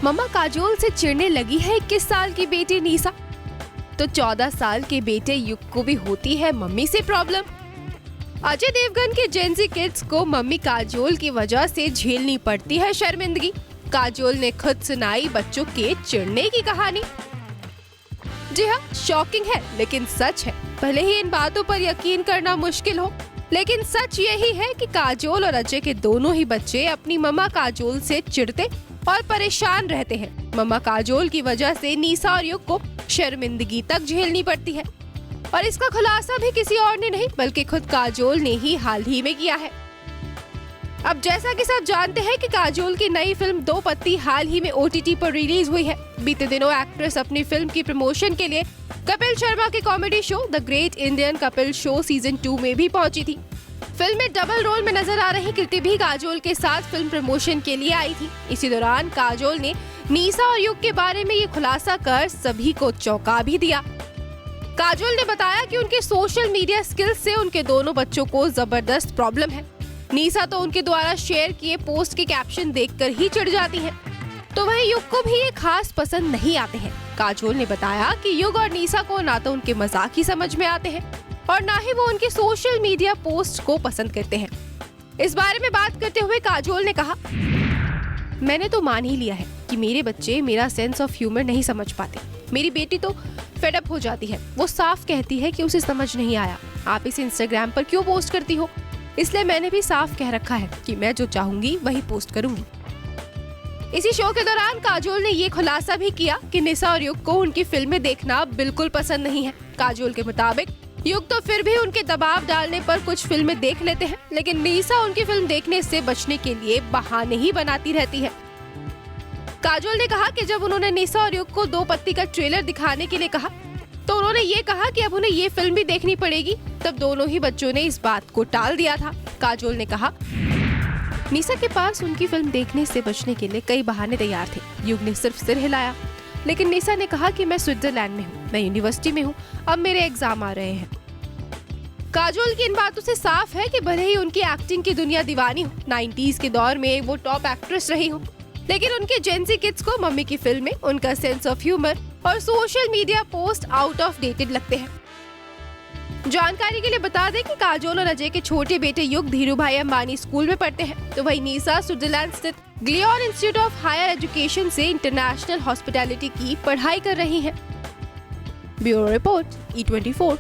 मम्मा काजोल से चिढ़ने लगी है 21 साल की बेटी निशा। तो 14 साल के बेटे युग को भी होती है मम्मी से प्रॉब्लम। अजय देवगन के जेंजी किड्स को मम्मी काजोल की वजह से झेलनी पड़ती है शर्मिंदगी। काजोल ने खुद सुनाई बच्चों के चिढ़ने की कहानी। जी हाँ, शॉकिंग है लेकिन सच है। भले ही इन बातों पर यकीन करना मुश्किल हो, लेकिन सच यही है कि काजोल और अजय के दोनों ही बच्चे अपनी मम्मा काजोल से चिढ़ते और परेशान रहते हैं। मम्मा काजोल की वजह से निशा और युग को शर्मिंदगी तक झेलनी पड़ती है और इसका खुलासा भी किसी और ने नहीं बल्कि खुद काजोल ने ही हाल ही में किया है। अब जैसा कि सब जानते हैं कि काजोल की नई फिल्म दो पत्ती हाल ही में OTT पर रिलीज हुई है। बीते दिनों एक्ट्रेस अपनी फिल्म की प्रमोशन के लिए कपिल शर्मा के comedy show the great Indian Kapil show season 2 में भी पहुंची थी। फिल्म में डबल रोल में नजर आ रही कृति भी काजोल के साथ फिल्म प्रमोशन के लिए आई थी। इसी दौरान काजोल ने निशा और युग के बारे में ये खुलासा कर सभी को चौंका भी दिया। काजोल ने बताया कि उनके सोशल मीडिया स्किल्स से उनके दोनों बच्चों को जबरदस्त प्रॉब्लम है। निशा तो उनके द्वारा शेयर किए पोस्ट के कैप्शन देखकर ही चिढ़ जाती है, तो वहीं युग को भी ये खास पसंद नहीं आते हैं। काजोल ने बताया कि युग और निशा को ना तो उनके मजाक ही समझ में आते हैं और ना ही वो उनके सोशल मीडिया पोस्ट को पसंद करते हैं। इस बारे में बात करते हुए काजोल ने कहा, मैंने तो मान ही लिया है कि मेरे बच्चे मेरा सेंस ऑफ ह्यूमर नहीं समझ पाते। मेरी बेटी तो फेड अप हो जाती है। वो साफ कहती है कि उसे समझ नहीं आया, आप इसे इंस्टाग्राम पर क्यों पोस्ट करती हो। इसलिए मैंने भी साफ कह रखा है कि मैं जो चाहूंगी वही पोस्ट करूंगी। इसी शो के दौरान काजोल ने ये खुलासा भी किया कि निशा और युग को उनकी फिल्में देखना बिल्कुल पसंद नहीं है। काजोल के मुताबिक युग तो फिर भी उनके दबाव डालने पर कुछ फिल्में देख लेते हैं, लेकिन निशा उनकी फिल्म देखने से बचने के लिए बहाने ही बनाती रहती है। काजोल ने कहा कि जब उन्होंने निशा और युग को दो पत्ती का ट्रेलर दिखाने के लिए कहा तो उन्होंने ये कहा कि अब उन्हें ये फिल्म भी देखनी पड़ेगी। तब दोनों ही बच्चों ने इस बात को टाल दिया था। काजोल ने कहा, निशा के पास उनकी फिल्म देखने से बचने के लिए कई बहाने तैयार थे। युग ने सिर्फ सिर हिलाया, लेकिन निशा ने कहा कि मैं स्विट्जरलैंड में हूँ, मैं यूनिवर्सिटी में हूँ, अब मेरे एग्जाम आ रहे हैं। काजोल की इन बातों से साफ है कि भले ही उनकी एक्टिंग की दुनिया दीवानी हो, 90s के दौर में वो टॉप एक्ट्रेस रही हो, लेकिन उनके जेंजी किड्स को मम्मी की फिल्में, उनका सेंस ऑफ ह्यूमर और social media post out of dated लगते हैं। जानकारी के लिए बता दें कि काजोल और अजय के छोटे बेटे युग धीरूभाई अंबानी स्कूल में पढ़ते हैं, तो वहीं निशा स्विट्जरलैंड स्थित ग्लियोन इंस्टीट्यूट ऑफ हायर एजुकेशन से इंटरनेशनल हॉस्पिटैलिटी की पढ़ाई कर रही हैं। Bureau report E24।